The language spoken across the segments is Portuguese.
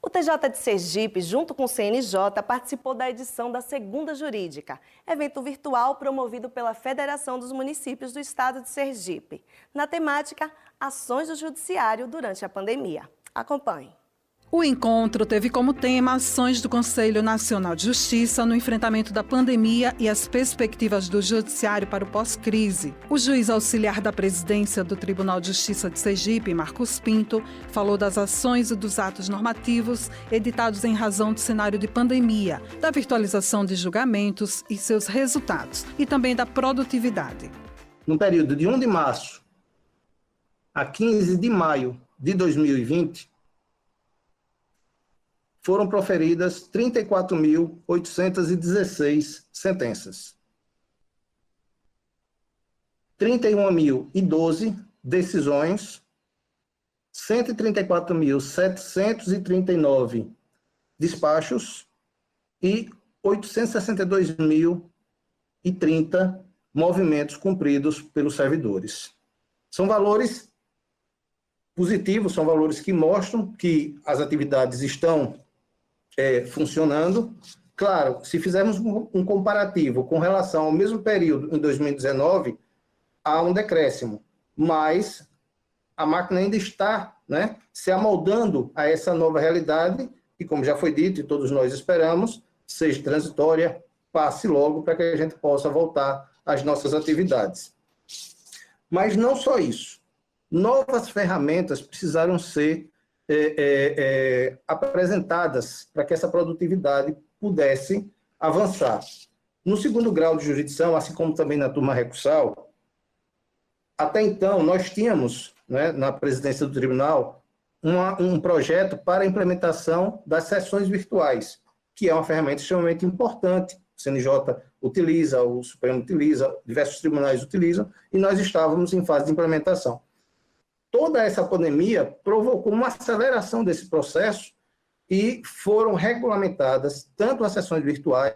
O TJ de Sergipe, junto com o CNJ, participou da edição da Segunda Jurídica, evento virtual promovido pela Federação dos Municípios do Estado de Sergipe, na temática Ações do Judiciário durante a pandemia. Acompanhe. O encontro teve como tema ações do Conselho Nacional de Justiça no enfrentamento da pandemia e as perspectivas do Judiciário para o pós-crise. O juiz auxiliar da presidência do Tribunal de Justiça de Sergipe, Marcos Pinto, falou das ações e dos atos normativos editados em razão do cenário de pandemia, da virtualização de julgamentos e seus resultados, e também da produtividade. No período de 1 de março a 15 de maio de 2020, foram proferidas 34.816 sentenças. 31.012 decisões, 134.739 despachos e 862.030 movimentos cumpridos pelos servidores. São valores positivos, são valores que mostram que as atividades estão funcionando. Claro, se fizermos um comparativo com relação ao mesmo período em 2019, há um decréscimo, mas a máquina ainda está, se amoldando a essa nova realidade, que, como já foi dito e todos nós esperamos, seja transitória, passe logo para que a gente possa voltar às nossas atividades. Mas não só isso. Novas ferramentas precisaram ser apresentadas para que essa produtividade pudesse avançar. No segundo grau de jurisdição, assim como também na turma recursal, até então nós tínhamos, na presidência do tribunal, um projeto para a implementação das sessões virtuais, que é uma ferramenta extremamente importante. O CNJ utiliza, o Supremo utiliza, diversos tribunais utilizam, e nós estávamos em fase de implementação. Toda essa pandemia provocou uma aceleração desse processo e foram regulamentadas tanto as sessões virtuais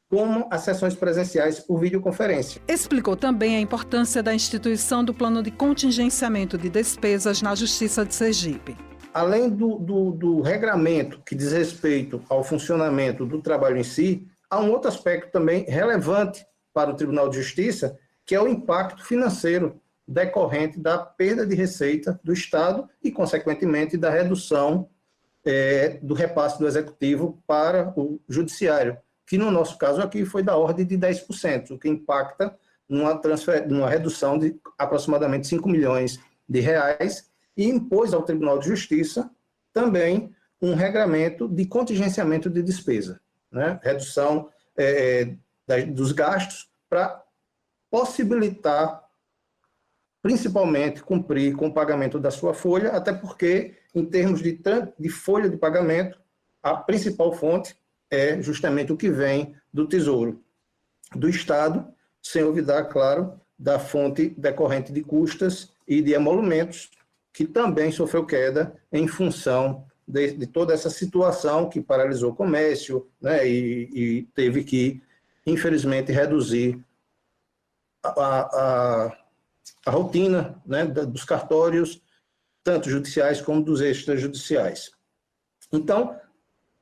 como as sessões presenciais por videoconferência. Explicou também a importância da instituição do plano de contingenciamento de despesas na Justiça de Sergipe. Além do regramento que diz respeito ao funcionamento do trabalho em si, há um outro aspecto também relevante para o Tribunal de Justiça, que é o impacto financeiro decorrente da perda de receita do Estado e, consequentemente, da redução do repasse do Executivo para o Judiciário, que, no nosso caso aqui, foi da ordem de 10%, o que impacta numa redução de aproximadamente 5 milhões de reais, e impôs ao Tribunal de Justiça também um regramento de contingenciamento de despesa, redução dos gastos para possibilitar principalmente cumprir com o pagamento da sua folha, até porque, em termos de folha de pagamento, a principal fonte é justamente o que vem do Tesouro do Estado, sem olvidar, claro, da fonte decorrente de custas e de emolumentos, que também sofreu queda em função de toda essa situação que paralisou o comércio, e teve que, infelizmente, reduzir a rotina dos cartórios, tanto judiciais como dos extrajudiciais. Então,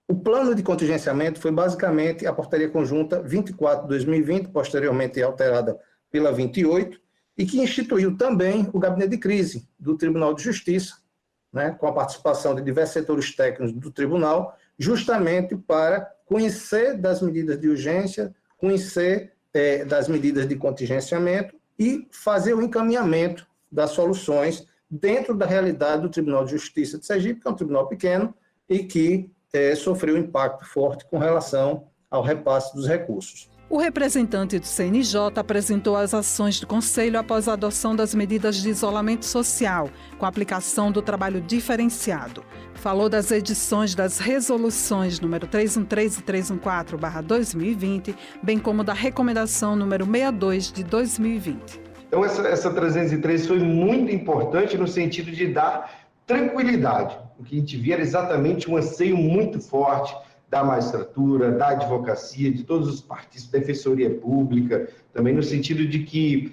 o plano de contingenciamento foi basicamente a portaria conjunta 24/2020, posteriormente alterada pela 28, e que instituiu também o gabinete de crise do Tribunal de Justiça, com a participação de diversos setores técnicos do tribunal, justamente para conhecer das medidas de urgência, conhecer das medidas de contingenciamento, e fazer o encaminhamento das soluções dentro da realidade do Tribunal de Justiça de Sergipe, que é um tribunal pequeno e que sofreu um impacto forte com relação ao repasse dos recursos. O representante do CNJ apresentou as ações do Conselho após a adoção das medidas de isolamento social, com a aplicação do trabalho diferenciado. Falou das edições das resoluções número 313 e 314/2020, bem como da recomendação número 62 de 2020. Então, essa 303 foi muito importante no sentido de dar tranquilidade. O que a gente via era exatamente um anseio muito forte da magistratura, da advocacia, de todos os partidos, defensoria pública, também no sentido de que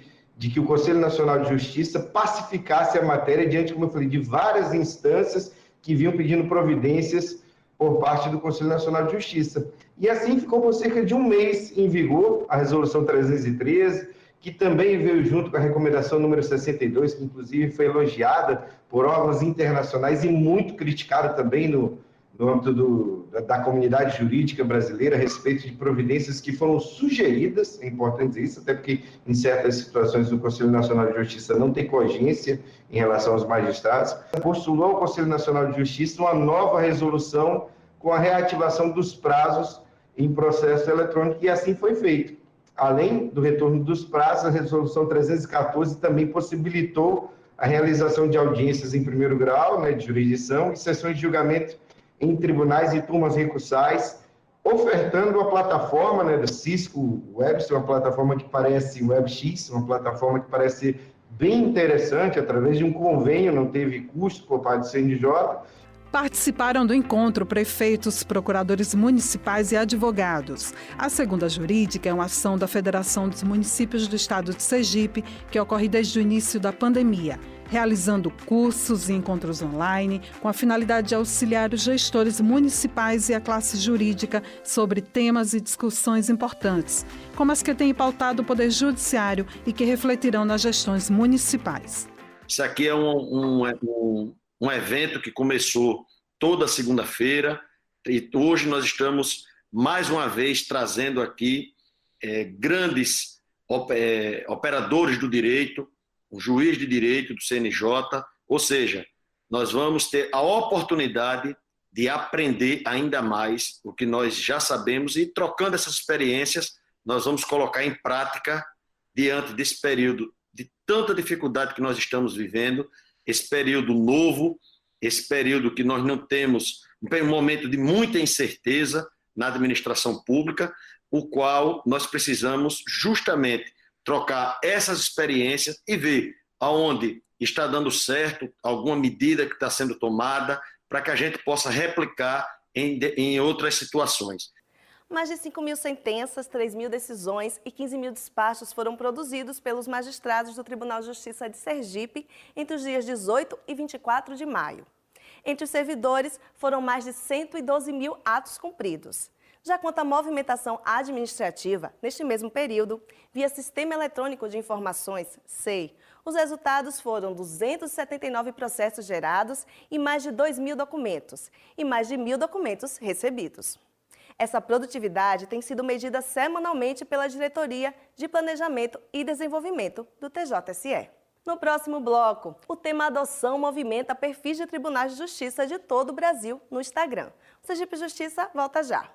o Conselho Nacional de Justiça pacificasse a matéria diante, como eu falei, de várias instâncias que vinham pedindo providências por parte do Conselho Nacional de Justiça. E assim ficou por cerca de um mês em vigor a Resolução 313, que também veio junto com a recomendação número 62, que inclusive foi elogiada por órgãos internacionais e muito criticada também no âmbito da comunidade jurídica brasileira a respeito de providências que foram sugeridas, é importante dizer isso, até porque em certas situações o Conselho Nacional de Justiça não tem cogência em relação aos magistrados, postulou ao Conselho Nacional de Justiça uma nova resolução com a reativação dos prazos em processo eletrônico, e assim foi feito. Além do retorno dos prazos, a Resolução 314 também possibilitou a realização de audiências em primeiro grau, de jurisdição, e sessões de julgamento em tribunais e turmas recursais, ofertando a plataforma do Cisco Webster, uma plataforma que parece WebX, uma plataforma que parece ser bem interessante, através de um convênio, não teve custo por parte do CNJ. Participaram do encontro prefeitos, procuradores municipais e advogados. A segunda jurídica é uma ação da Federação dos Municípios do Estado de Sergipe, que ocorre desde o início da pandemia, realizando cursos e encontros online com a finalidade de auxiliar os gestores municipais e a classe jurídica sobre temas e discussões importantes, como as que têm pautado o Poder Judiciário e que refletirão nas gestões municipais. Isso aqui é um evento que começou toda segunda-feira e hoje nós estamos mais uma vez trazendo aqui grandes operadores do direito, um juiz de direito do CNJ, ou seja, nós vamos ter a oportunidade de aprender ainda mais o que nós já sabemos e trocando essas experiências nós vamos colocar em prática diante desse período de tanta dificuldade que nós estamos vivendo, esse período novo, esse período que nós não temos, um momento de muita incerteza na administração pública, o qual nós precisamos justamente trocar essas experiências e ver aonde está dando certo alguma medida que está sendo tomada para que a gente possa replicar em outras situações. Mais de 5.000 sentenças, 3.000 decisões e 15.000 despachos foram produzidos pelos magistrados do Tribunal de Justiça de Sergipe entre os dias 18 e 24 de maio. Entre os servidores, foram mais de 112.000 atos cumpridos. Já quanto à movimentação administrativa, neste mesmo período, via Sistema Eletrônico de Informações, SEI, os resultados foram 279 processos gerados e mais de 2.000 documentos, e mais de 1.000 documentos recebidos. Essa produtividade tem sido medida semanalmente pela Diretoria de Planejamento e Desenvolvimento do TJSE. No próximo bloco, o tema adoção movimenta perfis de tribunais de justiça de todo o Brasil no Instagram. O Sergipe Justiça volta já.